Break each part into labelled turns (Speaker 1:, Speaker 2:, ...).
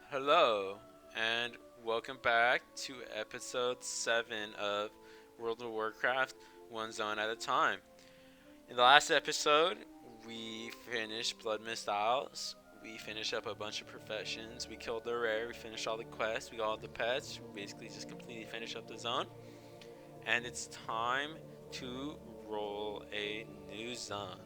Speaker 1: Hello, and welcome back to episode 7 of World of Warcraft One Zone at a Time. In the last episode, we finished Blood Mist Isles. We finished up a bunch of professions. We killed the rare. We finished all the quests. We got all the pets. We basically just completely finished up the zone. And it's time to roll a new zone.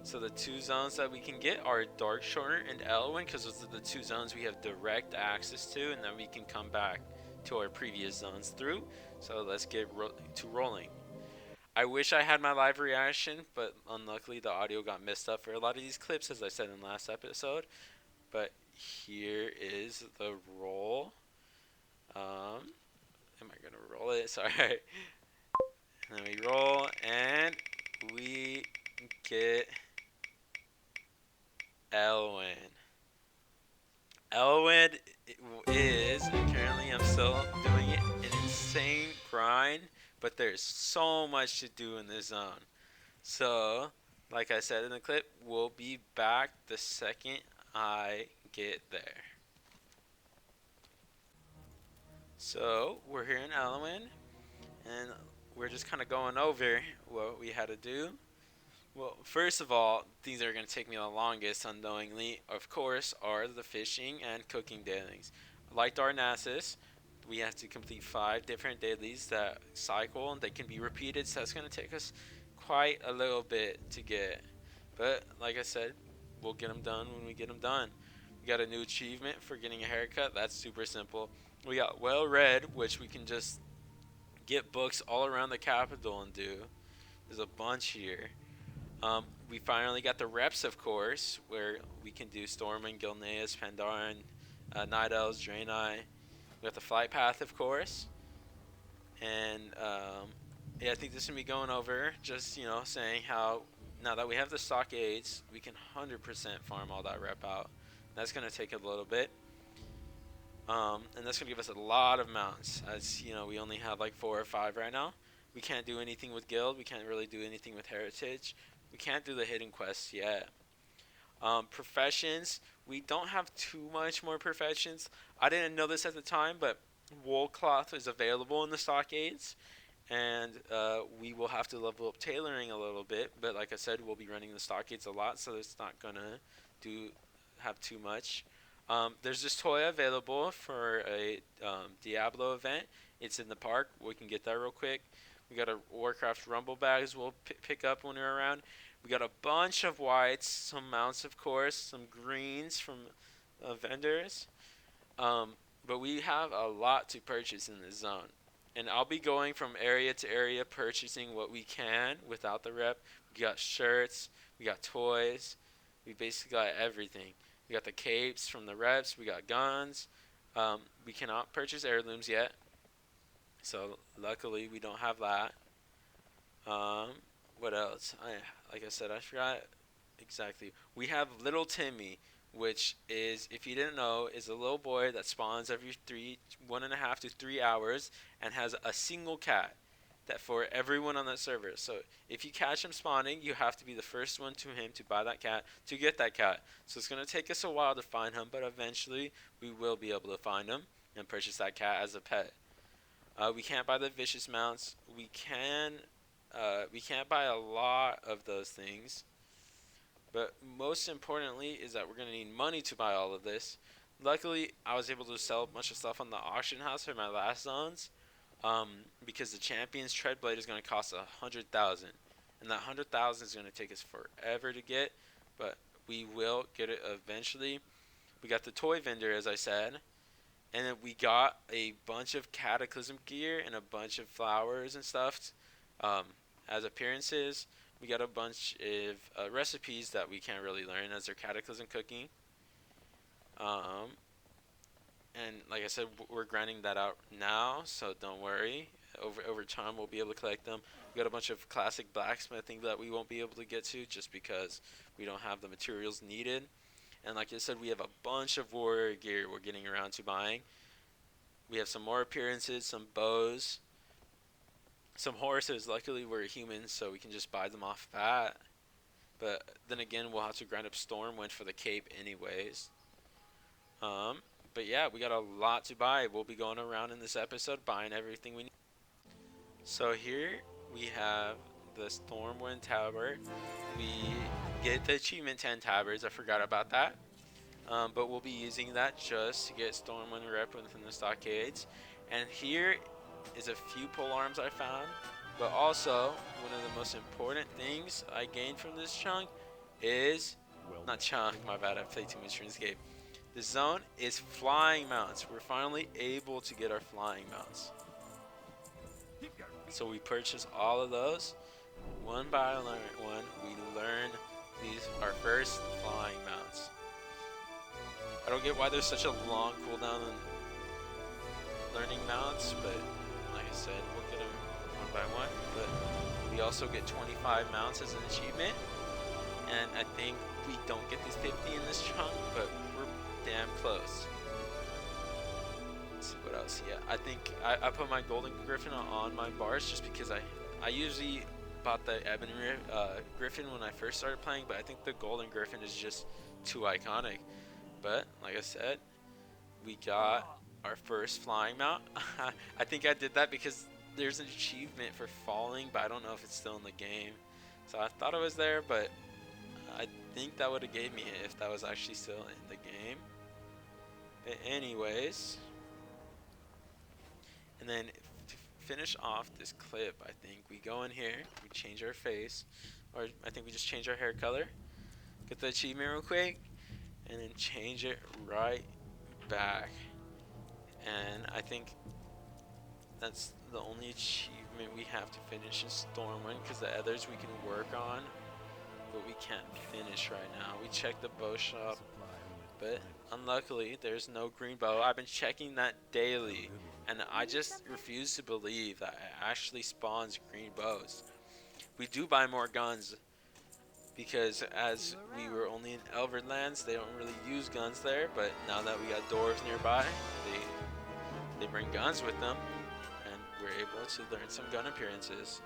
Speaker 1: So the two zones that we can get are Darkshore and Elwyn, because those are the two zones we have direct access to, and then we can come back to our previous zones through. So let's get to rolling. I wish I had my live reaction, but unluckily the audio got messed up for a lot of these clips, as I said in the last episode. But here is the roll. Am I gonna roll it? Sorry. And then we roll, and we get Elwyn. Elwyn is, and currently I'm still doing it, an insane grind, but there's so much to do in this zone. So, like I said in the clip, we'll be back the second I get there. So, we're here in Elwyn, and we're just kind of going over what we had to do. Well, first of all, things that are going to take me the longest unknowingly, of course, are the fishing and cooking dailies. Like Darnassus, we have to complete 5 different dailies that cycle and they can be repeated, so that's going to take us quite a little bit to get. But, like I said, we'll get them done when we get them done. We got a new achievement for getting a haircut, that's super simple. We got Well Read, which we can just get books all around the capital and do. There's a bunch here. We finally got the reps, of course, where we can do Stormwind, Gilneas, Pandarin, Night Elves, Draenei. We got the Flight Path, of course. And yeah, I think this is going to be going over just, saying how now that we have the stockades, we can 100% farm all that rep out. That's going to take a little bit. And that's going to give us a lot of mounts, as, we only have like 4 or 5 right now. We can't do anything with guild. We can't really do anything with heritage. We can't do the hidden quests yet. Professions, we don't have too much more professions. I didn't know this at the time, but wool cloth is available in the stockades, and we will have to level up tailoring a little bit. But like I said, we'll be running the stockades a lot, so it's not gonna do have too much. There's this toy available for a Diablo event. It's in the park. We can get that real quick. We got a Warcraft Rumble bags we'll pick up when we're around. We got a bunch of whites, some mounts, of course, some greens from vendors. But we have a lot to purchase in this zone. And I'll be going from area to area purchasing what we can without the rep. We got shirts, we got toys, we basically got everything. We got the capes from the reps, we got guns. We cannot purchase heirlooms yet, so luckily we don't have that. Um, what else? Like I said, I forgot exactly. We have Little Timmy, which is, if you didn't know, is a little boy that spawns every 1.5 to 3 hours, and has a single cat that for everyone on that server. So if you catch him spawning, you have to be the first one to him to buy that cat to get that cat. So it's gonna take us a while to find him, but eventually we will be able to find him and purchase that cat as a pet. We can't buy the vicious mounts. We can't buy a lot of those things. But most importantly is that we're going to need money to buy all of this. Luckily, I was able to sell a bunch of stuff on the auction house for my last zones, because the champion's treadblade is going to cost 100,000, and that 100,000 is going to take us forever to get, but we will get it eventually. We got the toy vendor, as I said, and then we got a bunch of cataclysm gear and a bunch of flowers and stuff, um, as appearances. We got a bunch of recipes that we can't really learn as they're cataclysm cooking. Um, and like I said, we're grinding that out now, so don't worry. Over time, we'll be able to collect them. We got a bunch of classic blacksmithing that we won't be able to get to just because we don't have the materials needed. And like I said, we have a bunch of warrior gear we're getting around to buying. We have some more appearances, some bows, some horses. Luckily, we're humans, so we can just buy them off that. But then again, we'll have to grind up Stormwind for the cape anyways. Um, But yeah, we got a lot to buy. We'll be going around in this episode buying everything we need. So here we have the Stormwind Tower. We get the achievement 10 tabards. I forgot about that. But we'll be using that just to get Stormwind rep within the stockades. And here is a few pole arms I found. But also, one of the most important things I gained from this chunk is, not chunk, my bad, I played too much Runescape. The zone is flying mounts. We're finally able to get our flying mounts. So we purchased all of those. One by one, we learn our first flying mounts. I don't get why there's such a long cooldown on learning mounts, but like I said, we'll get them one by one. But we also get 25 mounts as an achievement, and I think we don't get these 50 in this chunk, but we're damn close. Let's see what else. Yeah, I think I put my golden griffin on my bars just because I usually bought the ebony griffin when I first started playing, but I think the golden griffin is just too iconic. But like I said, we got our first flying mount. I think I did that because there's an achievement for falling, but I don't know if it's still in the game. So I thought it was there, but I think that would have gave me it if that was actually still in the game. But anyways, and then to finish off this clip, I think we go in here, we change our face, or I think we just change our hair color, get the achievement real quick, and then change it right back. And I think that's the only achievement we have to finish in Stormwind, because the others we can work on, but we can't finish right now. We checked the bow shop, but unluckily there's no green bow. I've been checking that daily, and I just refuse to believe that it actually spawns green bows. We do buy more guns, because as we were only in Elverlands, they don't really use guns there, but now that we got dwarves nearby, they bring guns with them, and we're able to learn some gun appearances.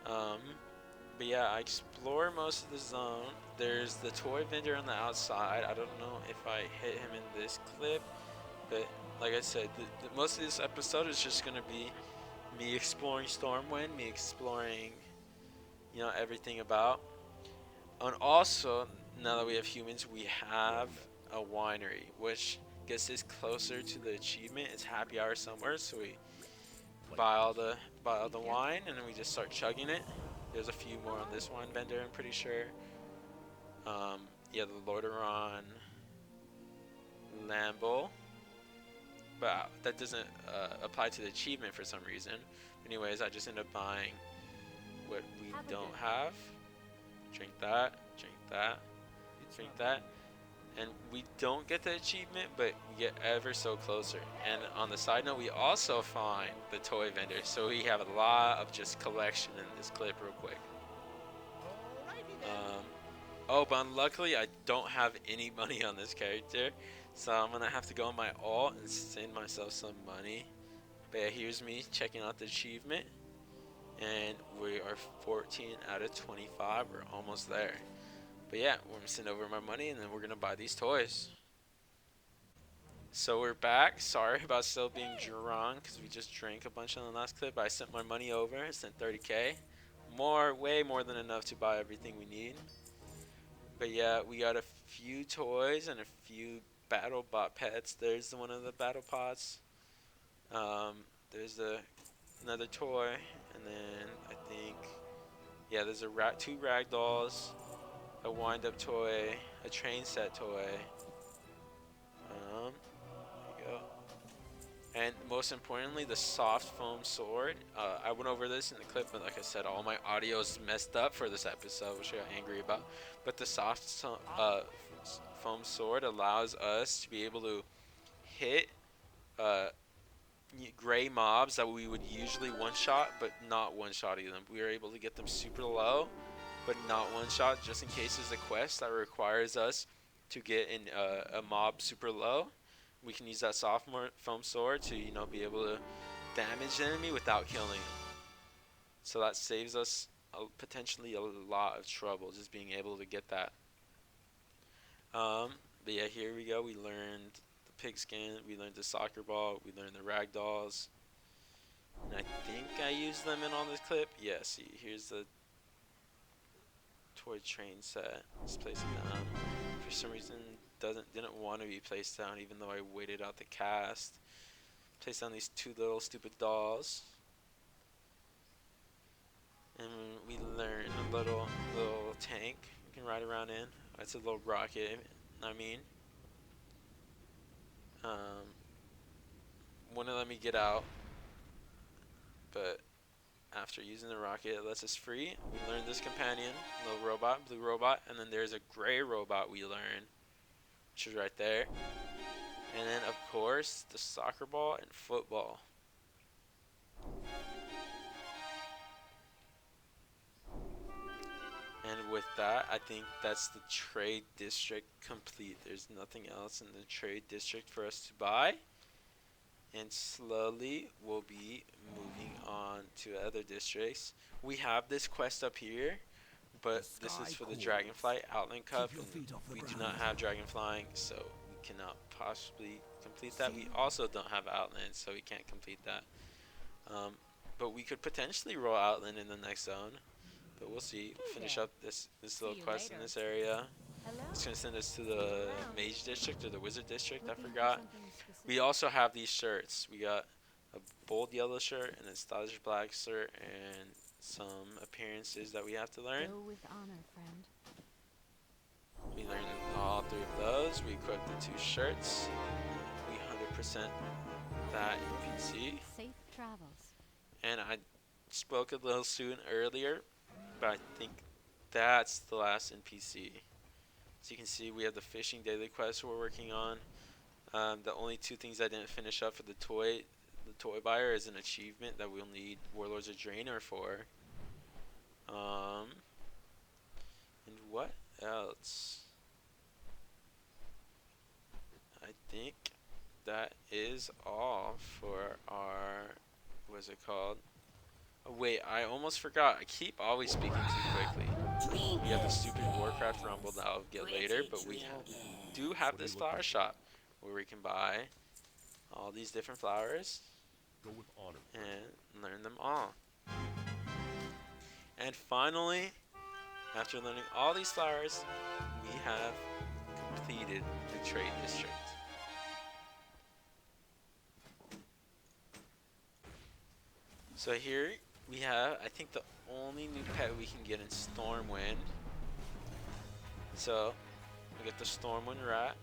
Speaker 1: But yeah, I explore most of the zone. There's the toy vendor on the outside. I don't know if I hit him in this clip, but like I said, most of this episode is just gonna be me exploring Stormwind, me exploring, you know, everything about. And also, now that we have humans, we have a winery, which gets us closer to the achievement. It's happy hour somewhere, so we buy all the wine, and then we just start chugging it. There's a few more on this wine vendor, I'm pretty sure. Yeah, the Lordaeron Lambo, but that doesn't apply to the achievement for some reason. Anyways, I just end up buying what we don't have. Drink that, drink that, drink that. And we don't get the achievement, but we get ever so closer. And on the side note, we also find the toy vendor, so we have a lot of just collection in this clip real quick. Oh, but unluckily I don't have any money on this character, so I'm gonna have to go on my alt and send myself some money. But yeah, here's me checking out the achievement, and we are 14 out of 25. We're almost there. But yeah, we're gonna send over my money, and then we're gonna buy these toys. So we're back. Sorry about still being drunk, because we just drank a bunch on the last clip. I sent my money over. I sent 30K. Way more than enough to buy everything we need. But yeah, we got a few toys and a few battle bot pets. There's one of the battle pots. There's another toy, and then I think, yeah, there's two ragdolls, a wind-up toy, a train set toy. There you go. And most importantly, the soft foam sword. I went over this in the clip, but like I said, all my audio is messed up for this episode, which I got angry about. But the soft foam sword allows us to be able to hit gray mobs that we would usually one-shot, but not one-shotting them. We are able to get them super low, but not one-shot, just in case there's a quest that requires us to get in a mob super low. We can use that soft foam sword to, you know, be able to damage the enemy without killing him. So that saves us potentially a lot of trouble, just being able to get that. But But yeah, here we go. We learned the pigskin. We learned the soccer ball. We learned the rag dolls. And I think I used them in on this clip. Yeah, see, here's the toy train set. Let's place it down. For some reason, didn't want to be placed down, even though I waited out the cast. Place down these two little stupid dolls. And we learn a little tank you can ride around in. It's a little rocket. I mean, wouldn't let me get out, but after using the rocket, it lets us free. We learn this companion, little robot, blue robot, and then there's a gray robot we learn, which is right there. And then, of course, the soccer ball and football. And with that, I think that's the trade district complete. There's nothing else in the trade district for us to buy. And slowly, we'll be moving on to other districts. We have this quest up here, but this is for the Dragonflight Outland Cup, and we do not have Dragonflying, so we cannot possibly complete that. We also don't have Outland, so we can't complete that. But we could potentially roll Outland in the next zone. But we'll see. We'll finish up this little quest in this area. It's going to send us to the Mage District or the Wizard District, I forgot. We also have these shirts. We got a bold yellow shirt and a stylish black shirt and some appearances that we have to learn.
Speaker 2: Go with honor, friend.
Speaker 1: We learned all three of those. We equipped the two shirts. We 100% that in PC.
Speaker 2: Safe travels.
Speaker 1: And I spoke a little soon earlier, but I think that's the last NPC. So you can see we have the fishing daily quest we're working on. The only two things I didn't finish up for the toy buyer is an achievement that we'll need Warlords of Draenor for. And what else? I think that is all for our, what is it called? Oh, wait, I almost forgot. I keep always speaking too quickly. We have the stupid Warcraft Rumble that I'll get later, but we do have this flower shop where we can buy all these different flowers and learn them all. And finally, after learning all these flowers, we have completed the trade district. So here we have, I think, the only new pet we can get in Stormwind. So we get the Stormwind rat,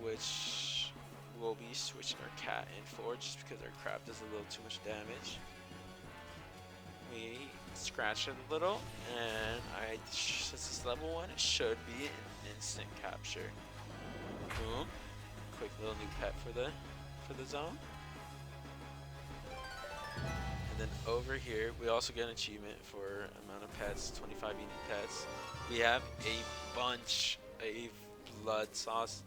Speaker 1: which we'll be switching our cat in for just because our crab does a little too much damage. We scratch it a little, and since it's level 1, it should be an instant capture. Boom! Quick little new pet for the zone. And then over here, we also get an achievement for amount of pets, 25 unique pets. We have a bunch of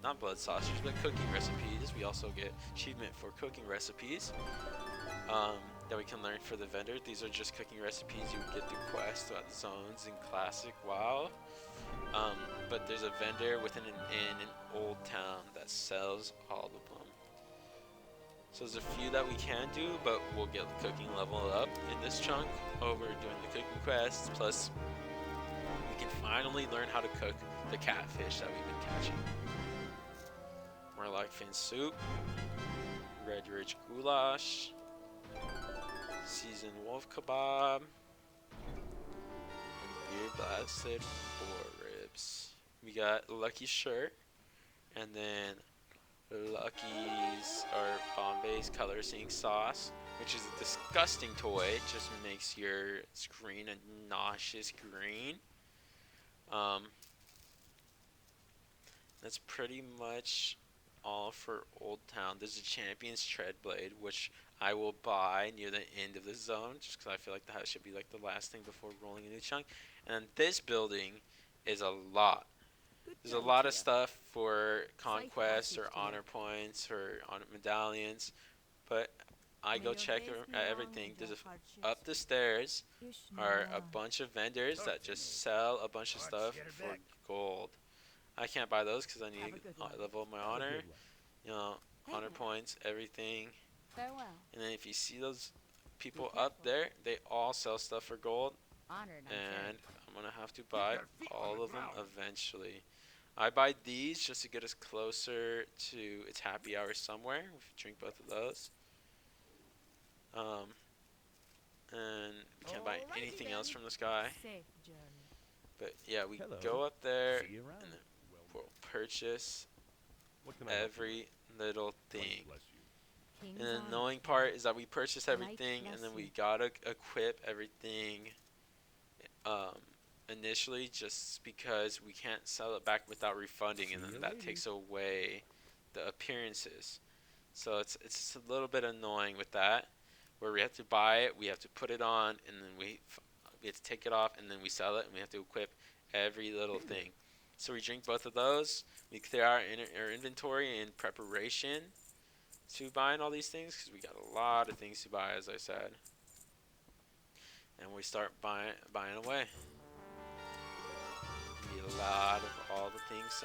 Speaker 1: not blood saucers, but cooking recipes. We also get achievement for cooking recipes that we can learn for the vendor. These are just cooking recipes you would get through quests throughout the zones in Classic WoW. But there's a vendor within an inn in Old Town that sells all of them. So there's a few that we can do, but we'll get the cooking level up in this chunk over doing the cooking quests. Plus, we can finally learn how to cook the catfish that we've been catching. More like fin soup, red ridge goulash, seasoned wolf kebab, and beer blasted boar ribs. We got Lucky shirt, and then Lucky's or Bombay's color seeing sauce, which is a disgusting toy. It just makes your screen a nauseous green. That's pretty much all for Old Town. There's a Champion's Treadblade, which I will buy near the end of the zone, just because I feel like that should be like the last thing before rolling a new chunk. And this building is a lot. There's a lot of stuff for conquests or honor points or honor medallions, but I go check everything. There's up the stairs are a bunch of vendors that just sell a bunch of stuff for gold. I can't buy those because I need
Speaker 2: Have a good
Speaker 1: to
Speaker 2: one.
Speaker 1: level up my
Speaker 3: Have a
Speaker 1: honor.
Speaker 3: good one.
Speaker 1: You know,
Speaker 2: Hey
Speaker 1: honor
Speaker 2: now.
Speaker 1: points, everything.
Speaker 2: Farewell.
Speaker 1: And then if you see those
Speaker 2: Be
Speaker 1: people up
Speaker 2: careful.
Speaker 1: there, they all sell stuff for gold.
Speaker 2: Honored, I'm
Speaker 1: And
Speaker 2: sure.
Speaker 1: I'm going to have to
Speaker 3: Keep
Speaker 1: buy
Speaker 3: your feet on
Speaker 1: all
Speaker 3: the
Speaker 1: of them
Speaker 3: ground.
Speaker 1: eventually. I buy these just to get us closer to its happy hour somewhere. We drink both of those. Um, and we can't buy
Speaker 3: Alrighty
Speaker 1: anything
Speaker 3: then.
Speaker 1: else from this guy.
Speaker 2: Safe journey.
Speaker 1: But yeah, we
Speaker 3: Hello.
Speaker 1: go up there
Speaker 3: See you around.
Speaker 1: and then
Speaker 3: Well,
Speaker 1: we'll purchase
Speaker 3: what can I help you with?
Speaker 1: every little
Speaker 3: God
Speaker 1: thing.
Speaker 3: bless you.
Speaker 2: King's
Speaker 1: And the
Speaker 2: honor,
Speaker 1: annoying
Speaker 2: friend.
Speaker 1: part is that we purchase everything
Speaker 2: Light
Speaker 1: and then
Speaker 2: bless
Speaker 1: we
Speaker 2: you.
Speaker 1: gotta equip everything um, initially just because we can't sell it back without refunding, and
Speaker 3: See
Speaker 1: then
Speaker 3: you
Speaker 1: that
Speaker 3: later.
Speaker 1: takes away the appearances. So it's a little bit annoying with that, where we have to buy it, we have to put it on, and then we have to take it off, and then we sell it, and we have to equip every little
Speaker 3: Hey there.
Speaker 1: thing. So we drink both of those. We clear our inventory in preparation to buying all these things because we got a lot of things to buy, as I said, and we start buying away. Need a lot of all the things.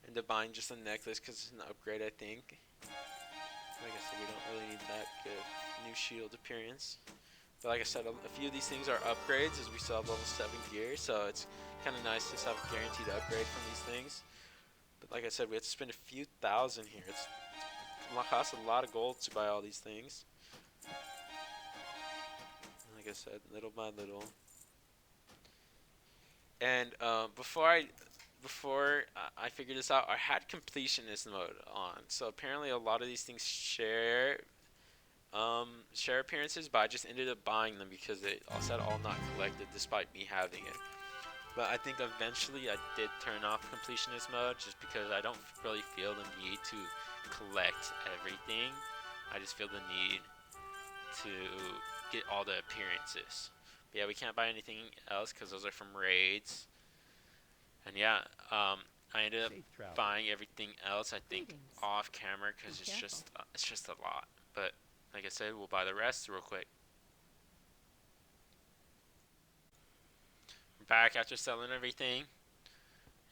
Speaker 1: End up buying just a necklace because it's an upgrade, I think. Like I said, we don't really need that good new shield appearance. But like I said, a few of these things are upgrades as we still have level 7 gear, so it's kind of nice to just have a guaranteed upgrade from these things. But like I said, we have to spend a few thousand here. It costs a lot of gold to buy all these things. Like I said, little by little. And before I figured this out, I had completionist mode on. So apparently a lot of these things share appearances, but I just ended up buying them because they all said all not collected despite me having it. But I think eventually I did turn off completionist mode just because I don't really feel the need to collect everything. I just feel the need to get all the appearances. But yeah, we can't buy anything else because those are from raids. And yeah, I ended up
Speaker 3: Safe travel.
Speaker 1: buying everything else, I think,
Speaker 2: Greetings.
Speaker 1: off camera because
Speaker 2: Be
Speaker 1: it's just a lot. But like I said, we'll buy the rest real quick. We're back after selling everything,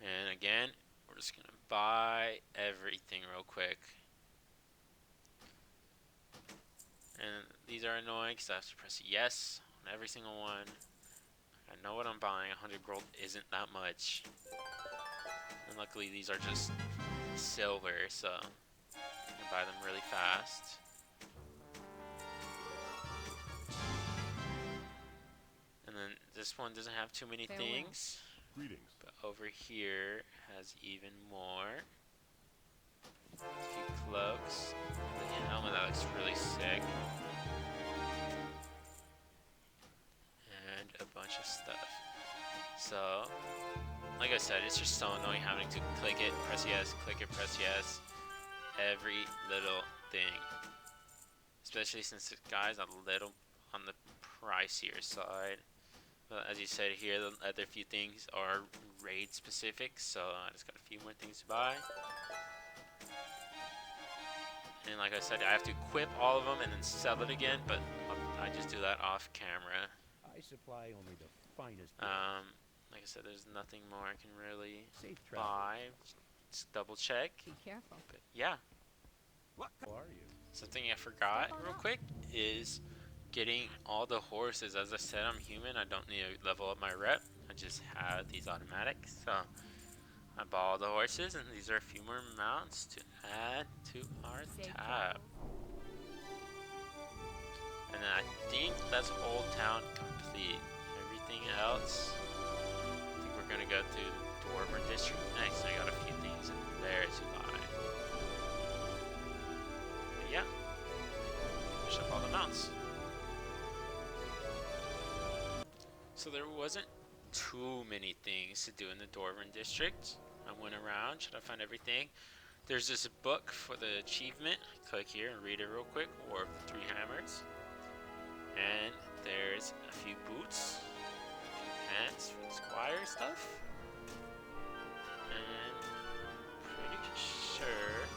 Speaker 1: and again, we're just gonna buy everything real quick. And these are annoying because I have to press yes on every single one. I know what I'm buying. 100 gold isn't that much. And luckily these are just silver, so I can buy them really fast. And then this one doesn't have too many
Speaker 2: Farewell.
Speaker 1: things,
Speaker 3: Greetings.
Speaker 1: but over here has even more. A few cloaks. The helmet that looks really sick. And a bunch of stuff. So, like I said, it's just so annoying having to click it, press yes, click it, press yes. Every little thing. Especially since this guy's a little on the pricier side. But as you said here, the other few things are raid specific, so I just got a few more things to buy. And like I said, I have to equip all of them and then sell it again, but I just do that off camera.
Speaker 3: I supply only the finest.
Speaker 1: Like I said, there's nothing more I can really
Speaker 3: Safe travel.
Speaker 1: buy. Just double check.
Speaker 2: Be careful.
Speaker 1: But yeah,
Speaker 3: What? How are you?
Speaker 1: something I forgot
Speaker 2: Step on
Speaker 1: real
Speaker 2: up.
Speaker 1: quick is getting all the horses. As I said, I'm human. I don't need to level up my rep. I just have these automatics. So I bought all the horses, and these are a few more mounts to add to our
Speaker 2: Safe
Speaker 1: tab.
Speaker 2: travels.
Speaker 1: And then I think that's Old Town complete. Everything else, I think we're gonna go to Dwarven District next. I got a few things in there to buy. But yeah, finish up all the mounts. So there wasn't too many things to do in the Dwarven District. I went around, tried to find everything. There's this book for the achievement. Click here and read it real quick. War of the Three Hammers. And there's a few boots, a few pants for the squire stuff. sure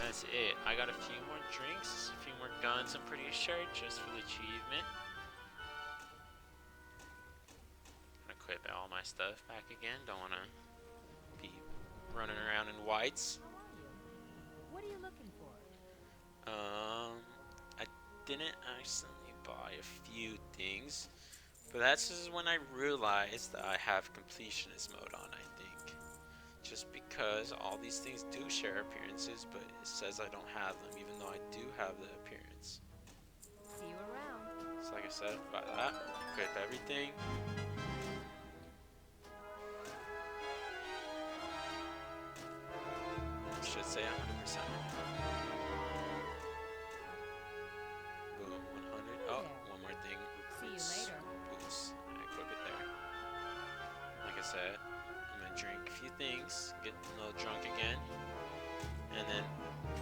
Speaker 1: that's it. I got a few more drinks, a few more guns, I'm pretty sure, just for the achievement. I'm gonna equip all my stuff back again. Don't wanna be running around in whites.
Speaker 2: How are you? What are you looking for?
Speaker 1: I didn't accidentally buy a few things, but that's just when I realized that I have completionist mode on, I think. Just because all these things do share appearances, but it says I don't have them, even though I do have the appearance.
Speaker 2: See you around.
Speaker 1: So like I said, buy that, equip everything. Should say 100%. Boom, 100. Oh, one more thing.
Speaker 2: See you later.
Speaker 1: Boots. I equip it there. Like I said, I'm gonna drink a few things, get a little drunk again, and then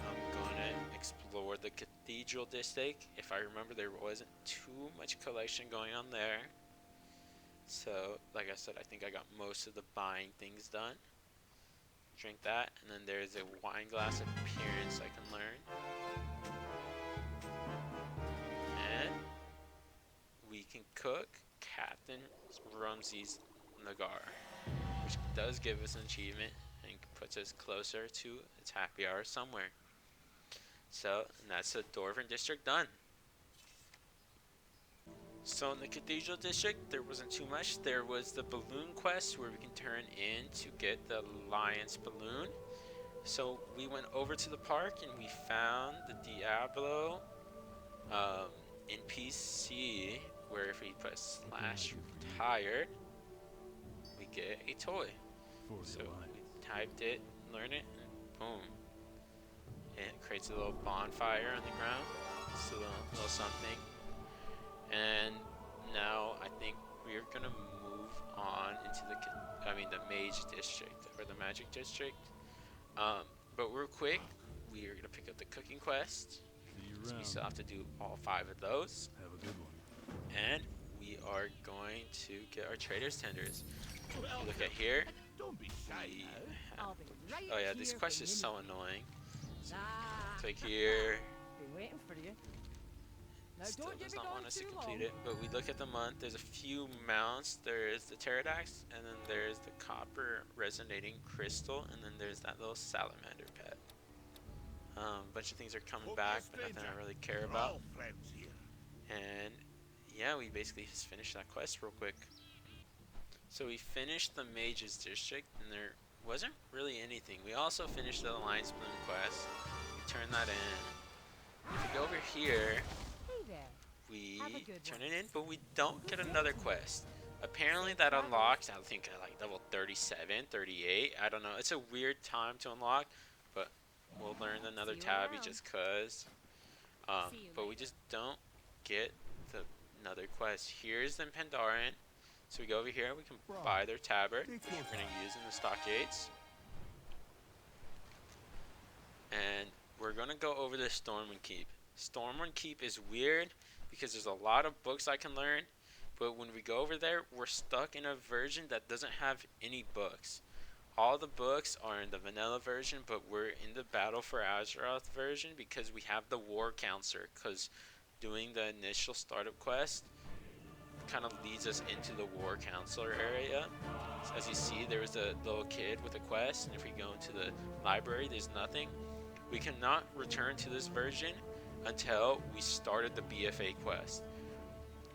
Speaker 1: I'm gonna explore the cathedral district. If I remember, there wasn't too much collection going on there. So, like I said, I think I got most of the buying things done. Drink that, and then there's a wine glass appearance I can learn. And we can cook Captain Rumsey's Nagar, which does give us an achievement and puts us closer to its happy hour somewhere. So, and that's the Dwarven district done. So in the Cathedral District, there wasn't too much. There was the balloon quest where we can turn in to get the Alliance balloon. So we went over to the park and we found the Diablo NPC, where if we press slash retired, we get a toy. So we typed it, learn it, and boom. It creates a little bonfire on the ground. Just a little something. And now I think we're gonna move on into the Mage District or the Magic District. But real quick, we are gonna pick up the cooking quest. So we still have to do all 5 of those.
Speaker 4: Have a good one.
Speaker 1: And we are going to get our trader's tenders. If you look at here,
Speaker 4: Don't be shy
Speaker 1: we
Speaker 4: now.
Speaker 2: I'll be right
Speaker 1: oh yeah,
Speaker 2: here
Speaker 1: this quest
Speaker 2: when
Speaker 1: is
Speaker 2: you
Speaker 1: so
Speaker 2: need me.
Speaker 1: annoying. So
Speaker 2: Ah,
Speaker 1: click here.
Speaker 2: been waiting for you. Now
Speaker 1: Still
Speaker 2: don't
Speaker 1: does
Speaker 2: get me
Speaker 1: not
Speaker 2: going
Speaker 1: want us to
Speaker 2: too
Speaker 1: complete
Speaker 2: long.
Speaker 1: it, but we look at the month. There's a few mounts. There is the pterodax, and then there's the copper resonating crystal, and then there's that little salamander pet. Bunch of things are coming back, but nothing I really care about.
Speaker 4: All friends here.
Speaker 1: And yeah, we basically just finished that quest real quick. So we finished the Mages District, and there wasn't really anything. We also finished the Alliance Balloon quest. We turned that in. If we go over here,
Speaker 2: Hey there.
Speaker 1: we
Speaker 2: Have a good
Speaker 1: turn
Speaker 2: one.
Speaker 1: it in, but we don't get another quest. Apparently that unlocks, I think at like level 37, 38. I don't know. It's a weird time to unlock, but we'll learn another
Speaker 2: See you
Speaker 1: tabby
Speaker 2: around.
Speaker 1: just cause.
Speaker 2: See you
Speaker 1: But we
Speaker 2: later.
Speaker 1: just don't get another quest. Here's the Pandaren. So we go over here, we can buy their tabard, which we're going to use in the stockades. And we're going to go over the Stormwind Keep. Stormwind Keep is weird because there's a lot of books I can learn, but when we go over there, we're stuck in a version that doesn't have any books. All the books are in the vanilla version, but we're in the Battle for Azeroth version because we have the War Counselor, because doing the initial startup quest kind of leads us into the War Counselor area. So as you see, there was a little kid with a quest, and if we go into the library, there's nothing. We cannot return to this version until we started the BFA quest.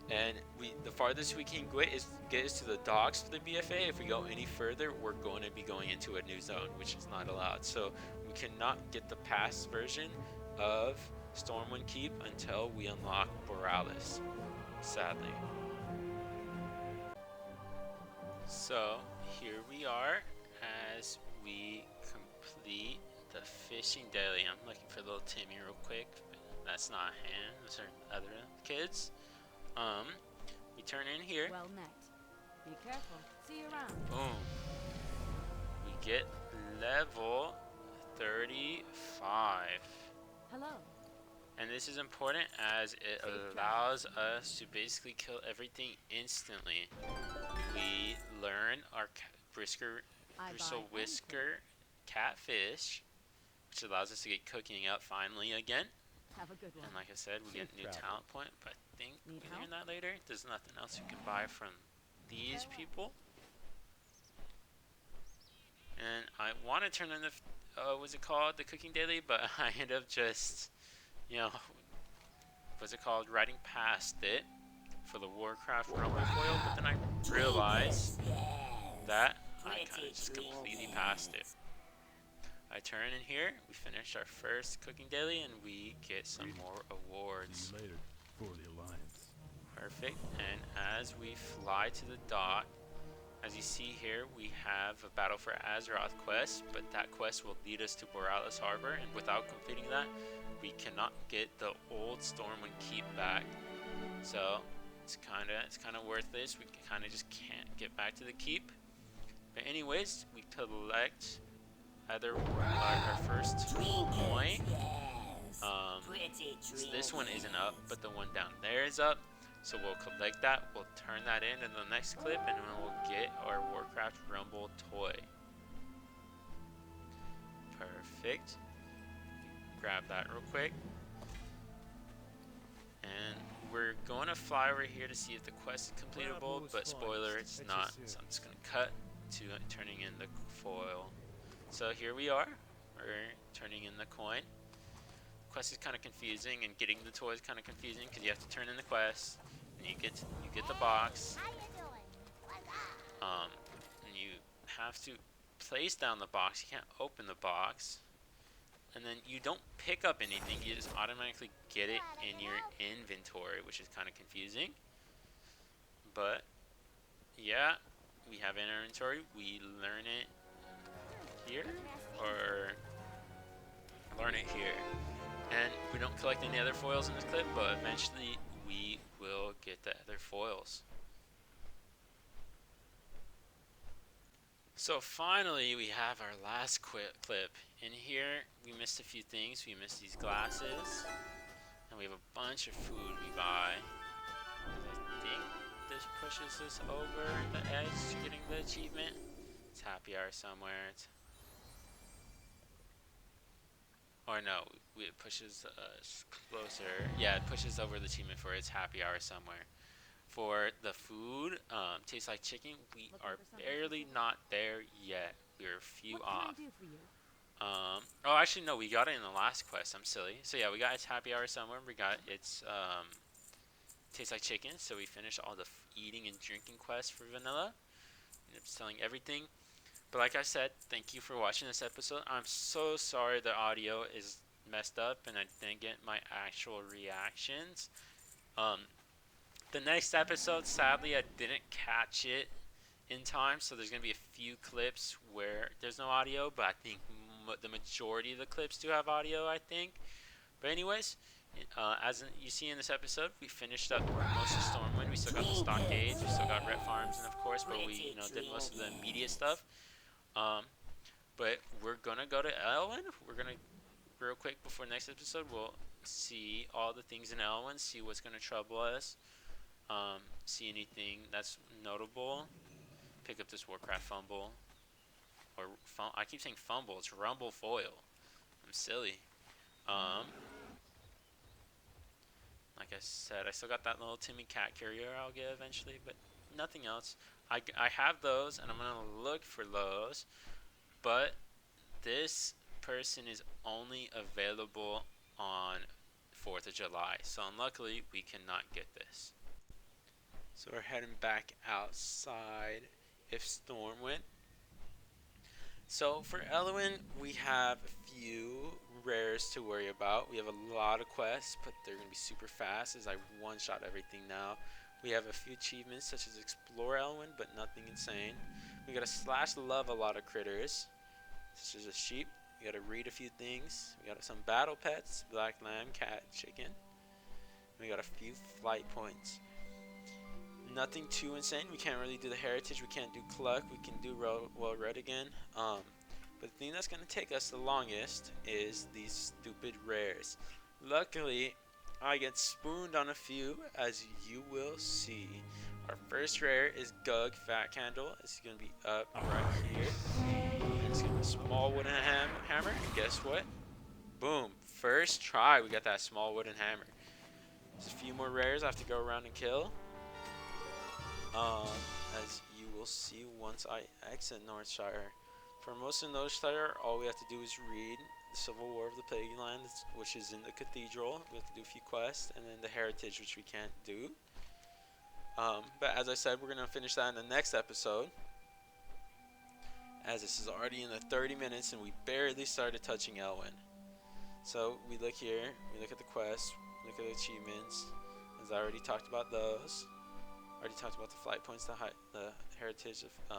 Speaker 1: And the farthest we can get is to the docks for the BFA. If we go any further, we're going to be going into a new zone, which is not allowed. So we cannot get the past version of Stormwind Keep until we unlock Borealis, sadly. So here we are as we complete the fishing daily. I'm looking for little Timmy real quick, but that's not him. Those are other kids. We turn in here.
Speaker 2: Well met. Be careful. See you around.
Speaker 1: Boom. We get level 35.
Speaker 2: Hello.
Speaker 1: And this is important as it
Speaker 2: Safe
Speaker 1: allows us to basically kill everything instantly. We learn our
Speaker 2: I
Speaker 1: bristle
Speaker 2: buy
Speaker 1: whisker catfish. which allows us to get cooking up finally again.
Speaker 2: Have a good one.
Speaker 1: And like I said, we get a new talent point, but I think we
Speaker 2: Need
Speaker 1: can learn
Speaker 2: help?
Speaker 1: that later. There's nothing else you can buy from these people. And I want to turn in the, what's it called? The cooking daily, but I end up just, you know, what's it called? Riding past it for the Warcraft Rumble foil, but then I realized that I kind of just completely passed it. I turn in here, we finish our first cooking daily, and we get some more awards.
Speaker 4: See you later for the Alliance.
Speaker 1: Perfect. And as we fly to the dock, as you see here, we have a Battle for Azeroth quest, but that quest will lead us to Borealis Harbor, and without completing that, we cannot get the old Stormwind Keep back. So it's kind of worthless. We kind of just can't get back to the keep. But anyways, we collect either our first coin. So this one isn't up, but the one down there is up. So we'll collect that, we'll turn that in the next clip, and then we'll get our Warcraft Rumble toy. Perfect. Grab that real quick. And we're going to fly over here to see if the quest is completable, but spoiler, it's not. So I'm just going to cut to turning in the foil. So here we are. We're turning in the coin. The quest is kind of confusing, and getting the toy is kind of confusing because you have to turn in the quest. You get the box, and you have to place down the box. You can't open the box, and then you don't pick up anything. You just automatically get it in your inventory, which is kind of confusing. But yeah, we have an inventory. We learn it here, or learn it here, and we don't collect any other foils in this clip, but eventually we will get the other foils. So finally we have our last clip. In here we missed a few things. We missed these glasses, and we have a bunch of food we buy. I think this pushes us over the edge to getting the achievement. It's happy hour somewhere. Or no, it pushes us closer. Yeah, it pushes over the achievement for its happy hour somewhere. For the food, tastes like chicken. We are barely not there yet. We're a few off.
Speaker 2: What can I do for you?
Speaker 1: Oh, actually no, we got it in the last quest. I'm silly. So yeah, we got its happy hour somewhere. We got its tastes like chicken. So we finished all the eating and drinking quests for vanilla. Ended up selling everything. But like I said, thank you for watching this episode. I'm so sorry the audio is messed up and I didn't get my actual reactions. The next episode, sadly, I didn't catch it in time, so there's going to be a few clips where there's no audio, but I think the majority of the clips do have audio, I think. But anyways, as you see in this episode, we finished up most of Stormwind. We still got the stockades, we still got ret farms, and of course, but we did most of the immediate stuff. But we're gonna go to Elwyn. We're gonna, real quick before next episode, we'll see all the things in Elwyn, see what's gonna trouble us, see anything that's notable, pick up this Warcraft fumble, or I keep saying fumble, it's Rumble foil. I'm silly. Like I said, I still got that little Timmy cat carrier I'll get eventually, but nothing else. I have those, and I'm going to look for those, but this person is only available on 4th of July, so unluckily we cannot get this. So we're heading back outside if Stormwind. So for Elwyn, we have a few rares to worry about. We have a lot of quests, but they're going to be super fast as I one-shot everything now. We have a few achievements such as Explore Elwyn, but nothing insane. We gotta love a lot of critters, such as a sheep. We gotta read a few things. We got some battle pets, black lamb, cat, chicken. We got a few flight points. Nothing too insane. We can't really do the heritage. We can't do Cluck. We can do well red again. But the thing that's gonna take us the longest is these stupid rares. Luckily, I get spooned on a few, as you will see. Our first rare is Gug Fat Candle. It's going to be up right here. And it's going to be a small wooden hammer. And guess what? boom. First try, we got that small wooden hammer. There's a few more rares I have to go around and kill. As you will see once I exit Northshire. For most of Northshire, all we have to do is read the Civil War of the Plague Lands, which is in the Cathedral. We have to do a few quests, and then the Heritage, which we can't do. But as I said, we're going to finish that in the next episode, as this is already in the 30 minutes, and we barely started touching Elwyn. So we look here, we look at the quests, look at the achievements, as I already talked about those. Already talked about the flight points, the heritage of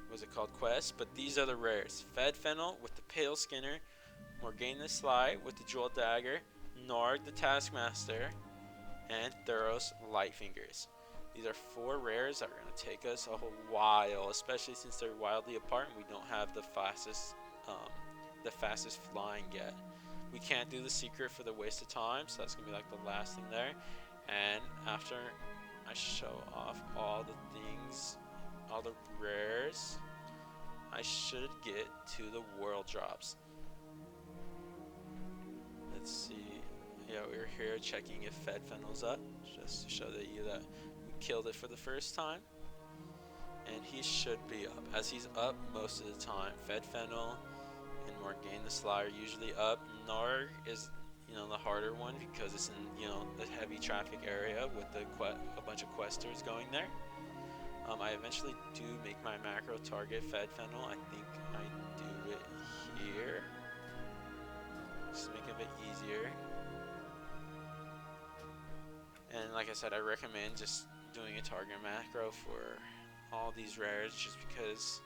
Speaker 1: what's it called, quests. But these are the rares: Fed Fennel with the Pale Skinner, Morgane the Sly with the Jewel Dagger, Narg the Taskmaster, and Thuros Lightfingers. These are 4 rares that are going to take us a whole while, especially since they're wildly apart and we don't have the fastest flying yet. We can't do the secret for the waste of time, so that's going to be like the last thing there. And after I show off all the things, all the rares, I should get to the world drops. Let's see. Yeah, we were here checking if Fed Fennel's up, just to show you that we killed it for the first time. And he should be up, as he's up most of the time. Fed Fennel and Morgane the Sly are usually up. Narg is, the harder one because it's in, the heavy traffic area with a bunch of questers going there. I eventually do make my macro target Fed Fennel. I think I do it here, just to make it a bit easier. And like I said, I recommend just doing a target macro for all these rares, just because,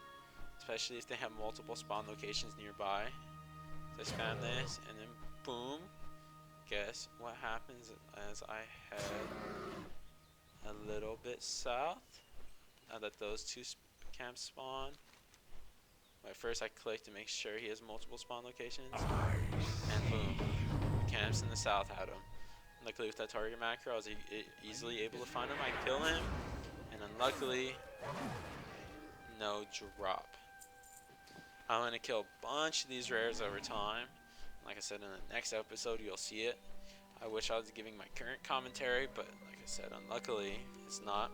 Speaker 1: especially if they have multiple spawn locations nearby. So I spam this, and then boom. Guess what happens as I head a little bit south? Now that those 2 camps spawn. But first I click to make sure he has multiple spawn locations. And boom. Camps in the south had him. Luckily with that target macro, I was easily able to find him. I kill him. And unluckily, no drop. I'm going to kill a bunch of these rares over time. Like I said, in the next episode, you'll see it. I wish I was giving my current commentary, but like I said, unluckily, it's not.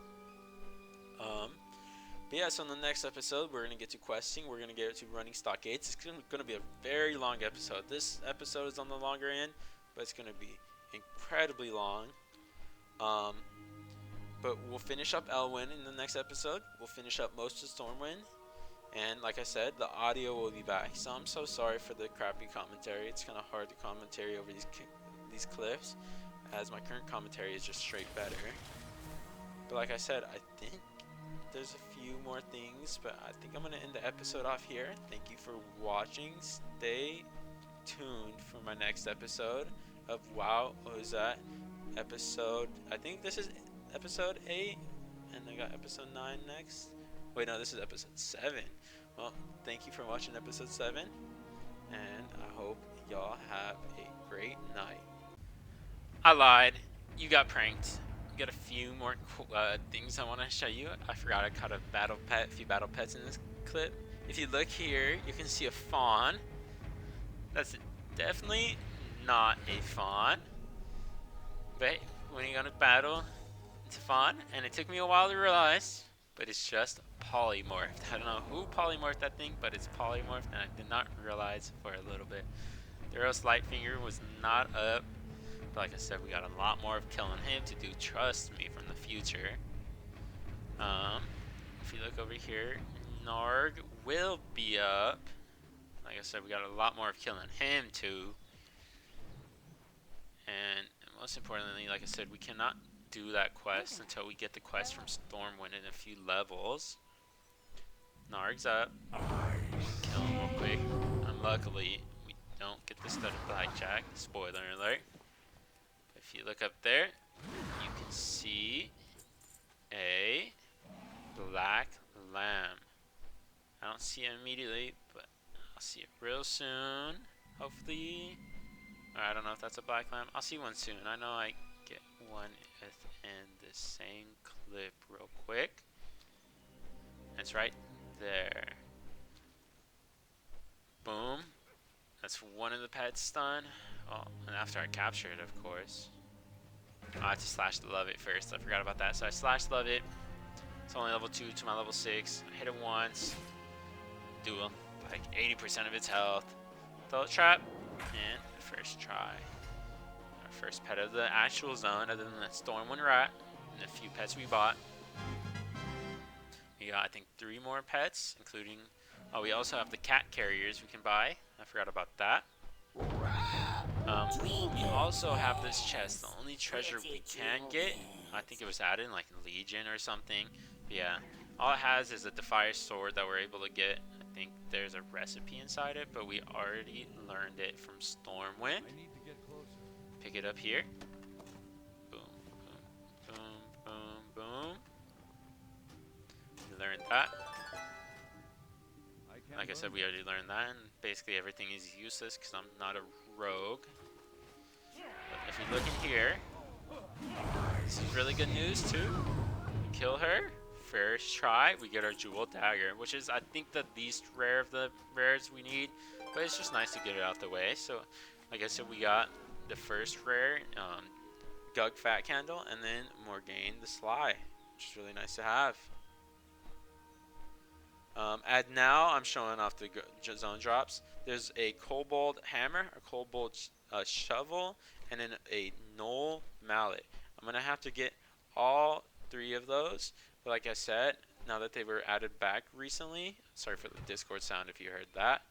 Speaker 1: But yeah, so in the next episode, we're going to get to questing. We're going to get to running stock gates. It's going to be a very long episode. This episode is on the longer end, but it's going to be incredibly long. But we'll finish up Elwyn in the next episode. We'll finish up most of Stormwind. And like I said, the audio will be back. So I'm so sorry for the crappy commentary. It's kind of hard to commentary over these clips, as my current commentary is just straight better. But like I said, I think there's a few more things, but I think I'm going to end the episode off here. Thank you for watching. Stay tuned for my next episode of WoW. What was that? Episode, I think this is episode 8, and I got episode 9 next. Wait, no, this is episode 7. Well, thank you for watching episode 7, and I hope y'all have a great night. I lied. You got pranked. You got a few more things I want to show you. I forgot I caught a few battle pets in this clip. If you look here, you can see a fawn. That's definitely not a fawn. But when you're gonna battle, it's a fawn, and it took me a while to realize, but it's just polymorphed. I don't know who polymorphed that thing, but it's polymorphed, and I did not realize for a little bit. Thuros Lightfinger was not up, but like I said, we got a lot more of killing him to do, trust me, from the future. If you look over here, Narg will be up. Like I said, we got a lot more of killing him too. And most importantly, like I said, we cannot do that quest until we get the quest from Stormwind in a few levels. Narg's up. Kill him real quick. Unluckily, we don't get the studded blackjack. Spoiler alert. If you look up there, you can see a black lamb. I don't see it immediately, but I'll see it real soon. Hopefully. Or I don't know if that's a black lamb. I'll see one soon. I know I get one in the same clip real quick. It's right there. Boom. that's one of the pets done. Oh, and after I capture it, of course. I had to slash love it first. I forgot about that. So I slash love it. It's only level 2 to my level 6. I hit it once. Do like 80% of its health. Throw a trap. And first try. Our first pet of the actual zone, other than that Stormwind rat and a few pets we bought. We got, I think, 3 more pets, including... Oh, we also have the cat carriers we can buy. I forgot about that. We also have this chest, the only treasure we can get. I think it was added in like Legion or something. But yeah, all it has is a Defier sword that we're able to get. I think there's a recipe inside it, but we already learned it from Stormwind.
Speaker 3: I need to get closer.
Speaker 1: Pick it up here. Boom, boom, boom, boom, boom. We learned that. Like I said, we already learned that, and basically everything is useless because I'm not a rogue. But if we look in here, this is really good news too. We kill her, first try, we get our jewel dagger, which is I think the least rare of the rares we need, but it's just nice to get it out the way. So, like I said, we got the first rare, Gug Fat Candle, and then Morgaine the Sly, which is really nice to have. And now I'm showing off the zone drops. There's a kobold hammer, a kobold shovel, and then a gnoll mallet. I'm gonna have to get all 3 of those. But like I said, now that they were added back recently, sorry for the Discord sound if you heard that.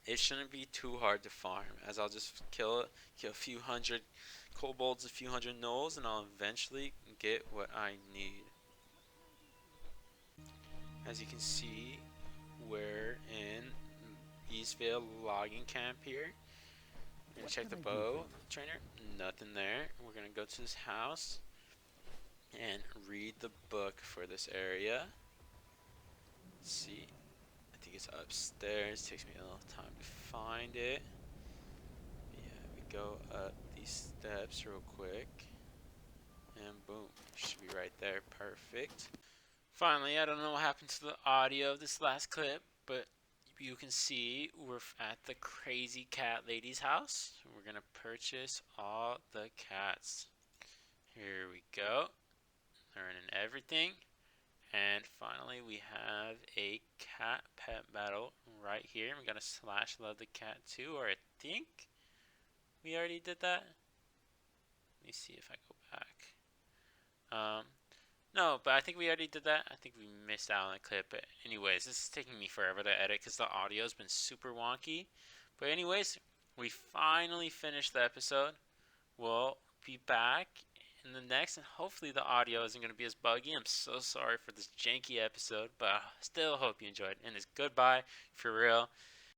Speaker 1: It shouldn't be too hard to farm, as I'll just kill a few hundred kobolds, a few hundred gnolls, and I'll eventually get what I need. As you can see, we're in Eastvale logging camp here. We're gonna check the bow trainer. Nothing there. We're gonna go to this house and read the book for this area. Let's see. I think it's upstairs. Takes me a little time to find it. Yeah, we go up these steps real quick. And boom. Should be right there. Perfect. Finally, I don't know what happened to the audio of this last clip, but you can see we're at the crazy cat lady's house. We're going to purchase all the cats. Here we go. Learning everything. And finally, we have a cat pet battle right here. We're going to slash love the cat too, or I think we already did that. Let me see if I go back. No, but I think we already did that. I think we missed out on a clip. But anyways, this is taking me forever to edit because the audio has been super wonky. But anyways, we finally finished the episode. We'll be back in the next, and hopefully the audio isn't going to be as buggy. I'm so sorry for this janky episode, but I still hope you enjoyed. And it's goodbye for real.